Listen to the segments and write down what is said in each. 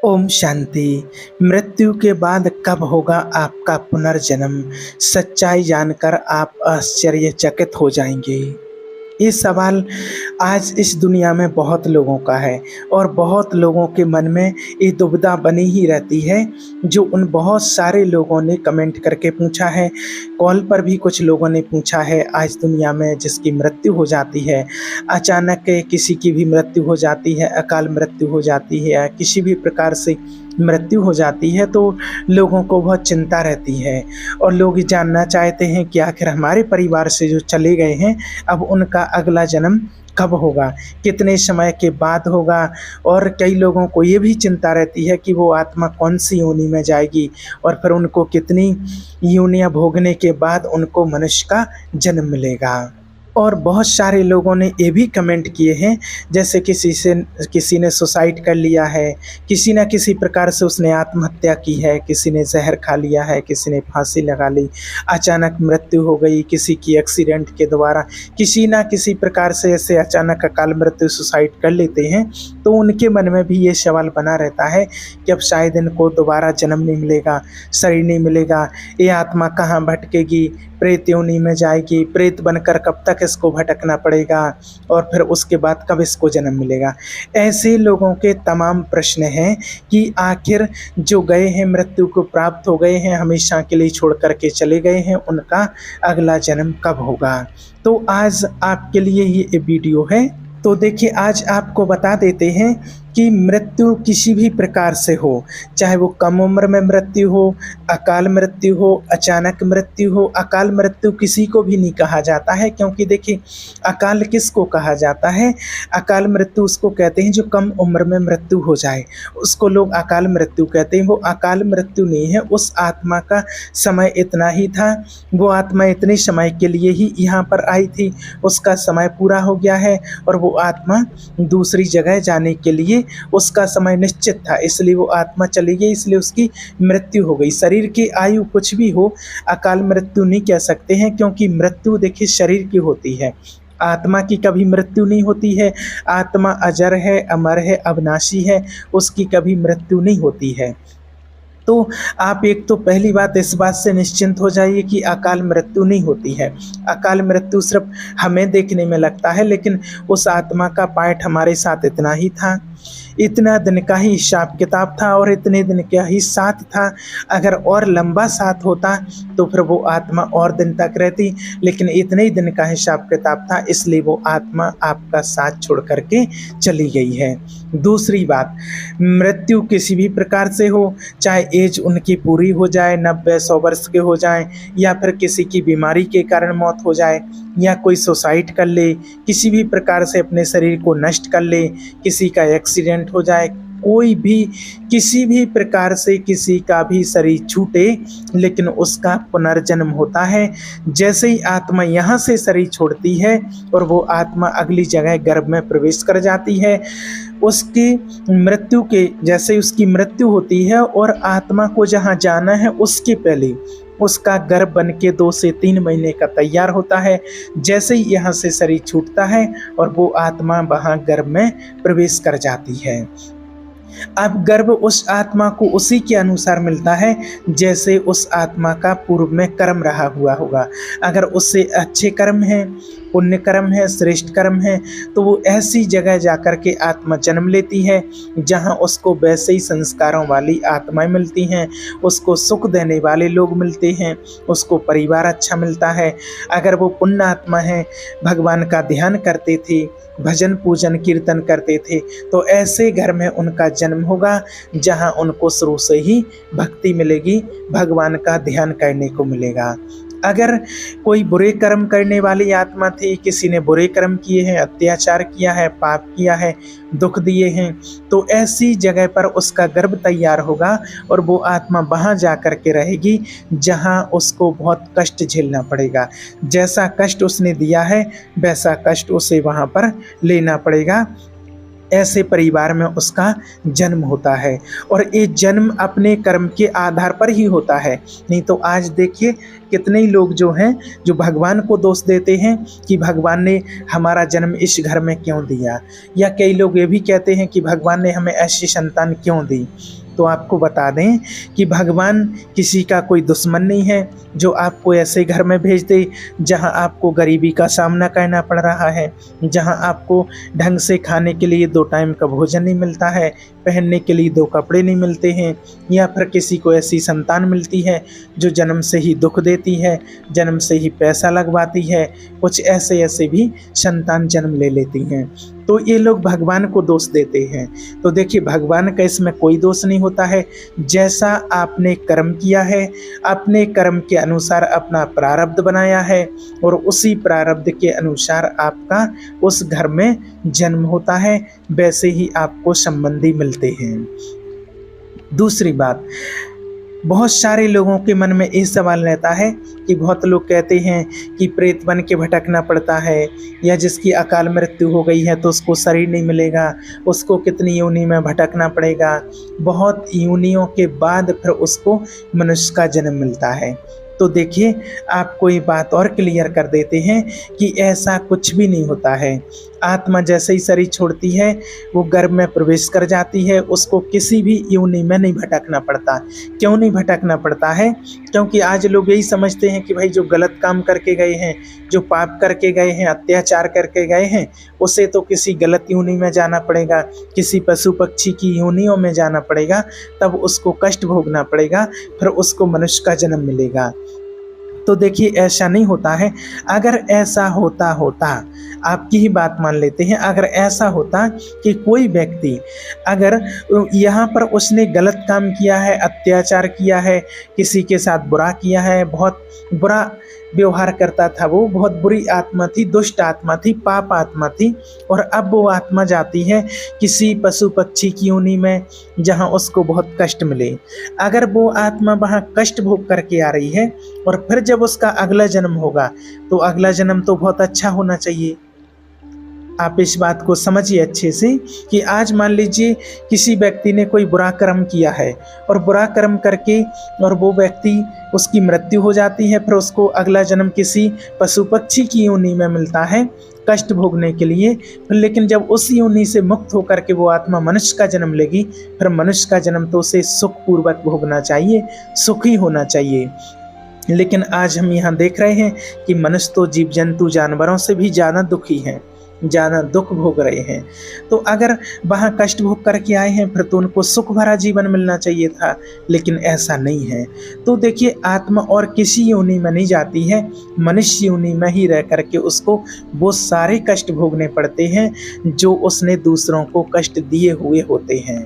ओम शांति। मृत्यु के बाद कब होगा आपका पुनर्जन्म? सच्चाई जानकर आप आश्चर्यचकित हो जाएंगे। ये सवाल आज इस दुनिया में बहुत लोगों का है और बहुत लोगों के मन में ये दुविधा बनी ही रहती है। जो उन बहुत सारे लोगों ने कमेंट करके पूछा है, कॉल पर भी कुछ लोगों ने पूछा है। आज दुनिया में जिसकी मृत्यु हो जाती है, अचानक किसी की भी मृत्यु हो जाती है, अकाल मृत्यु हो जाती है या किसी भी प्रकार से मृत्यु हो जाती है, तो लोगों को बहुत चिंता रहती है और लोग जानना चाहते हैं कि आखिर हमारे परिवार से जो चले गए हैं, अब उनका अगला जन्म कब होगा, कितने समय के बाद होगा। और कई लोगों को ये भी चिंता रहती है कि वो आत्मा कौन सी योनि में जाएगी और फिर उनको कितनी योनियां भोगने के बाद उनको मनुष्य का जन्म मिलेगा। और बहुत सारे लोगों ने ये भी कमेंट किए हैं, जैसे किसी ने सुसाइड कर लिया है, किसी न किसी प्रकार से उसने आत्महत्या की है, किसी ने जहर खा लिया है, किसी ने फांसी लगा ली, अचानक मृत्यु हो गई किसी की एक्सीडेंट के द्वारा, किसी न किसी प्रकार से ऐसे अचानक अकाल मृत्यु सुसाइड कर लेते हैं। तो उनके मन में भी ये सवाल बना रहता है कि अब शायद इनको दोबारा जन्म नहीं मिलेगा, शरीर नहीं मिलेगा, ये आत्मा कहाँ भटकेगी, प्रेत योनि में जाएगी, प्रेत बनकर कब तक इसको भटकना पड़ेगा और फिर उसके बाद कब इसको जन्म मिलेगा। ऐसे लोगों के तमाम प्रश्न हैं कि आखिर जो गए हैं, मृत्यु को प्राप्त हो गए हैं, हमेशा के लिए छोड़ करके चले गए हैं, उनका अगला जन्म कब होगा। तो आज आपके लिए ये वीडियो है। तो देखिए, आज आपको बता देते हैं कि मृत्यु किसी भी प्रकार से हो, चाहे वो कम उम्र में मृत्यु हो, अकाल मृत्यु हो, अचानक मृत्यु हो। अकाल मृत्यु किसी को भी नहीं कहा जाता है, क्योंकि देखिए अकाल किसको कहा जाता है? अकाल मृत्यु उसको कहते हैं जो कम उम्र में मृत्यु हो जाए, उसको लोग अकाल मृत्यु कहते हैं। वो अकाल मृत्यु नहीं है, उस आत्मा का समय इतना ही था, वो आत्मा इतने समय के लिए ही यहाँ पर आई थी, उसका समय पूरा हो गया है और वो आत्मा दूसरी जगह जाने के लिए उसका समय निश्चित था, इसलिए वो आत्मा चली गई, इसलिए उसकी मृत्यु हो गई। शरीर की आयु कुछ भी हो, अकाल मृत्यु नहीं कह सकते हैं, क्योंकि मृत्यु देखिए शरीर की होती है, आत्मा की कभी मृत्यु नहीं होती है। आत्मा अजर है, अमर है, अविनाशी है, उसकी कभी मृत्यु नहीं होती है। तो आप एक तो पहली बात इस बात से निश्चिंत हो जाइए कि अकाल मृत्यु नहीं होती है। अकाल मृत्यु सिर्फ हमें देखने में लगता है, लेकिन उस आत्मा का पार्ट हमारे साथ इतना ही था, इतना दिन का ही हिसाब किताब था और इतने दिन का ही साथ था। अगर और लंबा साथ होता तो फिर वो आत्मा और दिन तक रहती, लेकिन इतने ही दिन का हिसाब किताब था, इसलिए वो आत्मा आपका साथ छोड़ करके चली गई है। दूसरी बात, मृत्यु किसी भी प्रकार से हो, चाहे एज उनकी पूरी हो जाए, 90-100 वर्ष के हो जाएं, या फिर किसी की बीमारी के कारण मौत हो जाए, या कोई सुसाइड कर ले, किसी भी प्रकार से अपने शरीर को नष्ट कर ले, किसी का एक्सीडेंट हो जाए, कोई भी किसी भी प्रकार से किसी का भी शरीर छूटे, लेकिन उसका पुनर्जन्म होता है। जैसे ही आत्मा यहाँ से शरीर छोड़ती है और वो आत्मा अगली जगह गर्भ में प्रवेश कर जाती है, उसकी मृत्यु के जैसे ही उसकी मृत्यु होती है और आत्मा को जहाँ जाना है उसके पहले उसका गर्भ बन के 2 से 3 महीने का तैयार होता है। जैसे ही यहाँ से शरीर छूटता है और वो आत्मा वहाँ गर्भ में प्रवेश कर जाती है। अब गर्भ उस आत्मा को उसी के अनुसार मिलता है जैसे उस आत्मा का पूर्व में कर्म रहा हुआ होगा। अगर उससे अच्छे कर्म हैं, पुण्य कर्म है, श्रेष्ठ कर्म है, तो वो ऐसी जगह जाकर के आत्मा जन्म लेती है जहाँ उसको वैसे ही संस्कारों वाली आत्माएं मिलती हैं, उसको सुख देने वाले लोग मिलते हैं, उसको परिवार अच्छा मिलता है। अगर वो पुण्य आत्मा है, भगवान का ध्यान करते थे, भजन पूजन कीर्तन करते थे, तो ऐसे घर में उनका जन्म होगा जहाँ उनको शुरू से ही भक्ति मिलेगी, भगवान का ध्यान करने को मिलेगा। अगर कोई बुरे कर्म करने वाली आत्मा थी, किसी ने बुरे कर्म किए हैं, अत्याचार किया है, पाप किया है, दुख दिए हैं, तो ऐसी जगह पर उसका गर्भ तैयार होगा और वो आत्मा वहाँ जा कर के रहेगी जहाँ उसको बहुत कष्ट झेलना पड़ेगा। जैसा कष्ट उसने दिया है वैसा कष्ट उसे वहाँ पर लेना पड़ेगा। ऐसे परिवार में उसका जन्म होता है और ये जन्म अपने कर्म के आधार पर ही होता है। नहीं तो आज देखिए कितने ही लोग जो हैं जो भगवान को दोष देते हैं कि भगवान ने हमारा जन्म इस घर में क्यों दिया, या कई लोग ये भी कहते हैं कि भगवान ने हमें ऐसी संतान क्यों दी। तो आपको बता दें कि भगवान किसी का कोई दुश्मन नहीं है जो आपको ऐसे घर में भेज दे जहां आपको गरीबी का सामना करना पड़ रहा है, जहां आपको ढंग से खाने के लिए 2 टाइम का भोजन नहीं मिलता है, पहनने के लिए 2 कपड़े नहीं मिलते हैं, या फिर किसी को ऐसी संतान मिलती है जो जन्म से ही दुख देती है, जन्म से ही पैसा लगवाती है, कुछ ऐसे ऐसे भी संतान जन्म ले लेती हैं। तो ये लोग भगवान को दोष देते हैं। तो देखिए, भगवान का इसमें कोई दोष नहीं होता है। जैसा आपने कर्म किया है, अपने कर्म के अनुसार अपना प्रारब्ध बनाया है और उसी प्रारब्ध के अनुसार आपका उस घर में जन्म होता है, वैसे ही आपको संबंधी मिलते हैं। दूसरी बात, बहुत सारे लोगों के मन में ये सवाल रहता है कि बहुत लोग कहते हैं कि प्रेत बन के भटकना पड़ता है, या जिसकी अकाल मृत्यु हो गई है तो उसको शरीर नहीं मिलेगा, उसको कितनी योनि में भटकना पड़ेगा, बहुत योनियों के बाद फिर उसको मनुष्य का जन्म मिलता है। तो देखिए, आपको ये बात और क्लियर कर देते हैं कि ऐसा कुछ भी नहीं होता है। आत्मा जैसे ही शरीर छोड़ती है वो गर्भ में प्रवेश कर जाती है, उसको किसी भी योनि में नहीं भटकना पड़ता। क्यों नहीं भटकना पड़ता है? क्योंकि आज लोग यही समझते हैं कि भाई जो गलत काम करके गए हैं, जो पाप करके गए हैं, अत्याचार करके गए हैं, उसे तो किसी गलत योनि में जाना पड़ेगा, किसी पशु पक्षी की योनियों में जाना पड़ेगा, तब उसको कष्ट भोगना पड़ेगा, फिर उसको मनुष्य का जन्म मिलेगा। तो देखिए, ऐसा नहीं होता है। अगर ऐसा होता आपकी ही बात मान लेते हैं, अगर ऐसा होता कि कोई व्यक्ति अगर यहाँ पर उसने गलत काम किया है, अत्याचार किया है, किसी के साथ बुरा किया है, बहुत बुरा व्यवहार करता था, वो बहुत बुरी आत्मा थी, दुष्ट आत्मा थी, पाप आत्मा थी, और अब वो आत्मा जाती है किसी पशु पक्षी की योनि में जहाँ उसको बहुत कष्ट मिले। अगर वो आत्मा वहाँ कष्ट भोग करके आ रही है और फिर जब उसका अगला जन्म होगा तो अगला जन्म तो बहुत अच्छा होना चाहिए। आप इस बात को समझिए अच्छे से कि आज मान लीजिए किसी व्यक्ति ने कोई बुरा कर्म किया है और बुरा कर्म करके और वो व्यक्ति उसकी मृत्यु हो जाती है, फिर उसको अगला जन्म किसी पशु पक्षी की योनि में मिलता है कष्ट भोगने के लिए। लेकिन जब उस योनि से मुक्त होकर के वो आत्मा मनुष्य का जन्म लेगी, फिर मनुष्य का जन्म तो उसे सुखपूर्वक भोगना चाहिए, सुखी होना चाहिए। लेकिन आज हम यहाँ देख रहे हैं कि मनुष्य तो जीव जंतु जानवरों से भी ज़्यादा दुखी हैं, ज़्यादा दुख भोग रहे हैं। तो अगर वहाँ कष्ट भोग करके आए हैं फिर तो उनको सुख भरा जीवन मिलना चाहिए था, लेकिन ऐसा नहीं है। तो देखिए, आत्मा और किसी योनि में नहीं जाती है, मनुष्य योनि में ही रह करके उसको वो सारे कष्ट भोगने पड़ते हैं जो उसने दूसरों को कष्ट दिए हुए होते हैं।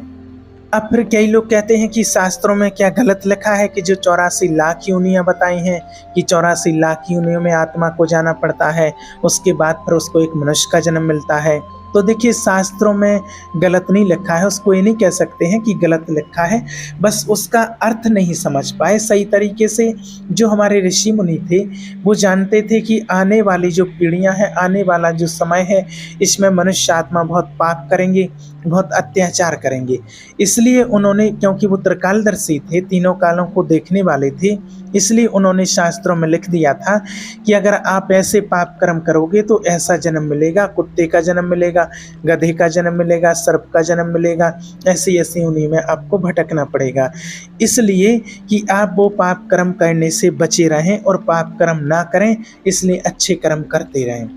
अब फिर कई लोग कहते हैं कि शास्त्रों में क्या गलत लिखा है कि जो 84 लाख योनियाँ बताई हैं कि 84 लाख योनियों में आत्मा को जाना पड़ता है, उसके बाद फिर उसको एक मनुष्य का जन्म मिलता है। तो देखिए, शास्त्रों में गलत नहीं लिखा है, उसको ये नहीं कह सकते हैं कि गलत लिखा है, बस उसका अर्थ नहीं समझ पाए सही तरीके से। जो हमारे ऋषि मुनि थे वो जानते थे कि आने वाली जो पीढ़ियां हैं, आने वाला जो समय है, इसमें मनुष्य आत्मा बहुत पाप करेंगे, बहुत अत्याचार करेंगे। इसलिए उन्होंने, क्योंकि वो त्रिकालदर्शी थे, तीनों कालों को देखने वाले थे, इसलिए उन्होंने शास्त्रों में लिख दिया था कि अगर आप ऐसे पाप कर्म करोगे तो ऐसा जन्म मिलेगा, कुत्ते का जन्म मिलेगा, गधे का जन्म मिलेगा, सर्प का जन्म मिलेगा, ऐसी ऐसी उन्हीं में आपको भटकना पड़ेगा। इसलिए कि आप वो पाप कर्म करने से बचे रहें और पाप कर्म ना करें, इसलिए अच्छे कर्म करते रहें।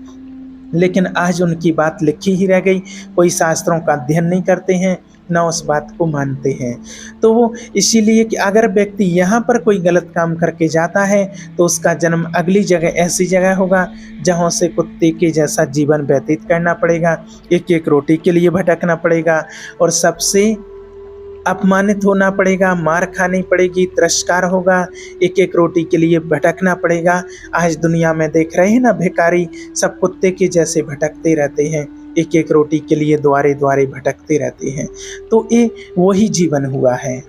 लेकिन आज उनकी बात लिखी ही रह गई, कोई शास्त्रों का अध्ययन नहीं करते हैं, ना उस बात को मानते हैं। तो वो इसीलिए कि अगर व्यक्ति यहाँ पर कोई गलत काम करके जाता है तो उसका जन्म अगली जगह ऐसी जगह होगा जहाँ से कुत्ते के जैसा जीवन व्यतीत करना पड़ेगा, एक एक रोटी के लिए भटकना पड़ेगा और सबसे अपमानित होना पड़ेगा, मार खानी पड़ेगी, तिरस्कार होगा, एक एक रोटी के लिए भटकना पड़ेगा। आज दुनिया में देख रहे हैं ना, भिखारी सब कुत्ते के जैसे भटकते रहते हैं, एक एक रोटी के लिए द्वारे द्वारे भटकते रहते हैं। तो ये वही जीवन हुआ है।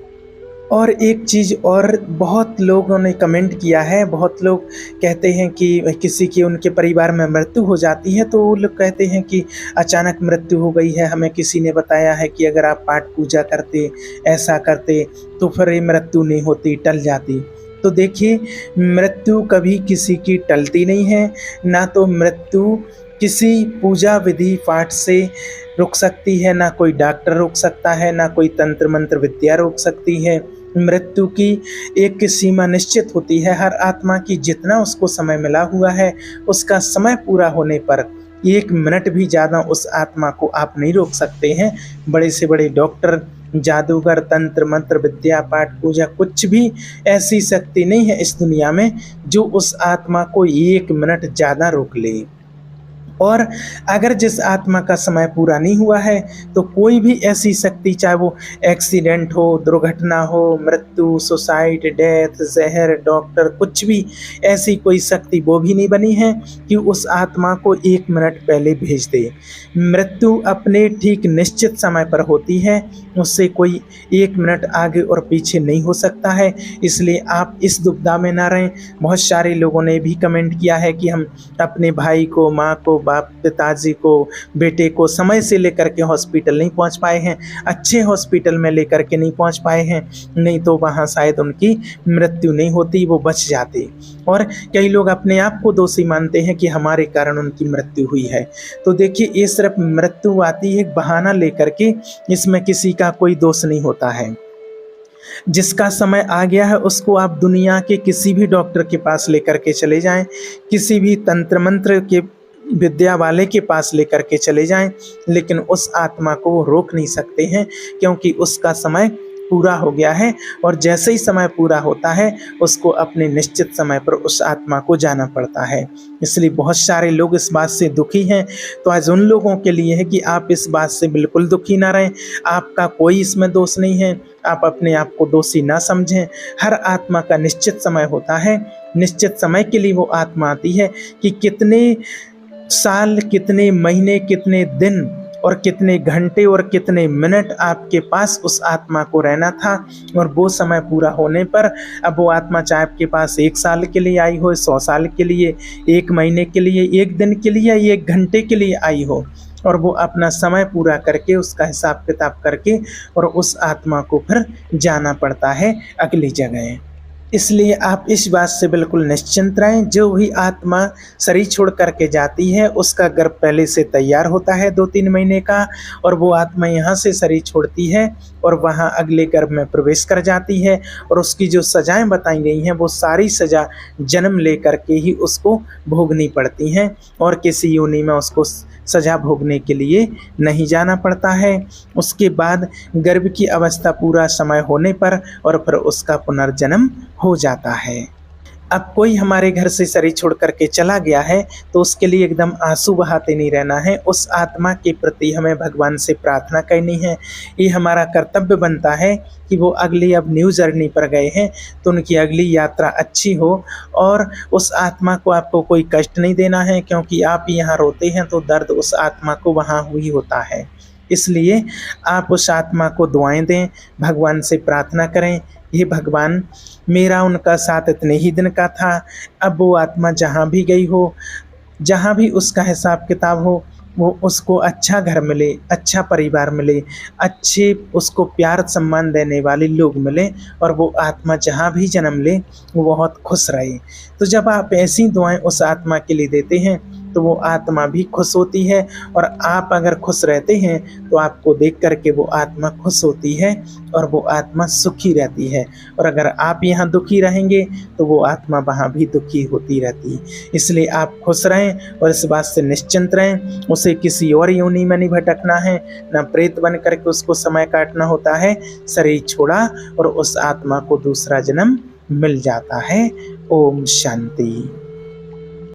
और एक चीज़ और, बहुत लोगों ने कमेंट किया है, बहुत लोग कहते हैं कि किसी की उनके परिवार में मृत्यु हो जाती है तो वो लोग कहते हैं कि अचानक मृत्यु हो गई है, हमें किसी ने बताया है कि अगर आप पाठ पूजा करते, ऐसा करते तो फिर ये मृत्यु नहीं होती, टल जाती। तो देखिए, मृत्यु कभी किसी की टलती नहीं है, ना तो मृत्यु किसी पूजा विधि पाठ से रुक सकती है, ना कोई डॉक्टर रोक सकता है, ना कोई तंत्र मंत्र विद्या रोक सकती है। मृत्यु की एक सीमा निश्चित होती है हर आत्मा की, जितना उसको समय मिला हुआ है उसका समय पूरा होने पर 1 मिनट भी ज़्यादा उस आत्मा को आप नहीं रोक सकते हैं। बड़े से बड़े डॉक्टर, जादूगर, तंत्र मंत्र विद्या पाठ पूजा, कुछ भी ऐसी शक्ति नहीं है इस दुनिया में जो उस आत्मा को 1 मिनट ज़्यादा रोक ले। और अगर जिस आत्मा का समय पूरा नहीं हुआ है तो कोई भी ऐसी शक्ति, चाहे वो एक्सीडेंट हो, दुर्घटना हो, मृत्यु, सुसाइड, डेथ, जहर, डॉक्टर, कुछ भी ऐसी कोई शक्ति वो भी नहीं बनी है कि उस आत्मा को 1 मिनट पहले भेज दे। मृत्यु अपने ठीक निश्चित समय पर होती है, उससे कोई 1 मिनट आगे और पीछे नहीं हो सकता है। इसलिए आप इस दुविधा में ना रहें। बहुत सारे लोगों ने भी कमेंट किया है कि हम अपने भाई को, माँ को, बाप, पिताजी को, बेटे को समय से लेकर के हॉस्पिटल नहीं पहुंच पाए हैं, अच्छे हॉस्पिटल में लेकर के नहीं पहुंच पाए हैं, नहीं तो वहां शायद उनकी मृत्यु नहीं होती, वो बच जाते। और कई लोग अपने आप को दोषी मानते हैं कि हमारे कारण उनकी मृत्यु हुई है। तो देखिए, ये सिर्फ मृत्यु आती है एक बहाना लेकर के, इसमें किसी का कोई दोष नहीं होता है। जिसका समय आ गया है उसको आप दुनिया के किसी भी डॉक्टर के पास लेकर के चले जाएं, किसी भी तंत्र मंत्र के विद्या वाले के पास लेकर के चले जाएं, लेकिन उस आत्मा को वो रोक नहीं सकते हैं, क्योंकि उसका समय पूरा हो गया है। और जैसे ही समय पूरा होता है उसको अपने निश्चित समय पर उस आत्मा को जाना पड़ता है। इसलिए बहुत सारे लोग इस बात से दुखी हैं। तो आज उन लोगों के लिए है कि आप इस बात से बिल्कुल दुखी ना रहें। आपका कोई इसमें दोष नहीं है, आप अपने आप को दोषी ना समझें। हर आत्मा का निश्चित समय होता है, निश्चित समय के लिए वो आत्मा आती है कि कितने साल, कितने महीने, कितने दिन और कितने घंटे और कितने मिनट आपके पास उस आत्मा को रहना था। और वो समय पूरा होने पर अब वो आत्मा चाहे आपके पास 1 साल के लिए आई हो, 100 साल के लिए, 1 महीने के लिए, 1 दिन के लिए, 1 घंटे के लिए आई हो, और वो अपना समय पूरा करके उसका हिसाब किताब करके और उस आत्मा को फिर जाना पड़ता है अगली जगह। इसलिए आप इस बात से बिल्कुल निश्चिंत रहें। जो भी आत्मा शरीर छोड़ करके जाती है उसका गर्भ पहले से तैयार होता है 2-3 महीने का, और वो आत्मा यहाँ से शरीर छोड़ती है और वहाँ अगले गर्भ में प्रवेश कर जाती है। और उसकी जो सजाएं बताई गई हैं वो सारी सजा जन्म ले करके ही उसको भोगनी पड़ती हैं, और किसी योनि में उसको सजा भोगने के लिए नहीं जाना पड़ता है। उसके बाद गर्भ की अवस्था पूरा समय होने पर और फिर उसका पुनर्जन्म हो जाता है। अब कोई हमारे घर से शरीर छोड़ करके चला गया है तो उसके लिए एकदम आंसू बहाते नहीं रहना है। उस आत्मा के प्रति हमें भगवान से प्रार्थना करनी है। ये हमारा कर्तव्य बनता है कि वो अगली अब न्यू जर्नी पर गए हैं तो उनकी अगली यात्रा अच्छी हो, और उस आत्मा को आपको कोई कष्ट नहीं देना है, क्योंकि आप यहाँ रोते हैं तो दर्द उस आत्मा को वहाँ हुई होता है। इसलिए आप उस आत्मा को दुआएं दें, भगवान से प्रार्थना करें, ये भगवान मेरा उनका साथ इतने ही दिन का था, अब वो आत्मा जहाँ भी गई हो, जहाँ भी उसका हिसाब किताब हो, वो उसको अच्छा घर मिले, अच्छा परिवार मिले, अच्छे उसको प्यार सम्मान देने वाले लोग मिले, और वो आत्मा जहाँ भी जन्म ले वो बहुत खुश रहे। तो जब आप ऐसी दुआएं उस आत्मा के लिए देते हैं तो वो आत्मा भी खुश होती है, और आप अगर खुश रहते हैं तो आपको देख करके वो आत्मा खुश होती है और वो आत्मा सुखी रहती है। और अगर आप यहाँ दुखी रहेंगे तो वो आत्मा वहाँ भी दुखी होती रहती है। इसलिए आप खुश रहें और इस बात से निश्चिंत रहें, उसे किसी और योनि में नहीं भटकना है, ना प्रेत बन करके उसको समय काटना होता है। शरीर छोड़ा और उस आत्मा को दूसरा जन्म मिल जाता है। ओम शांति।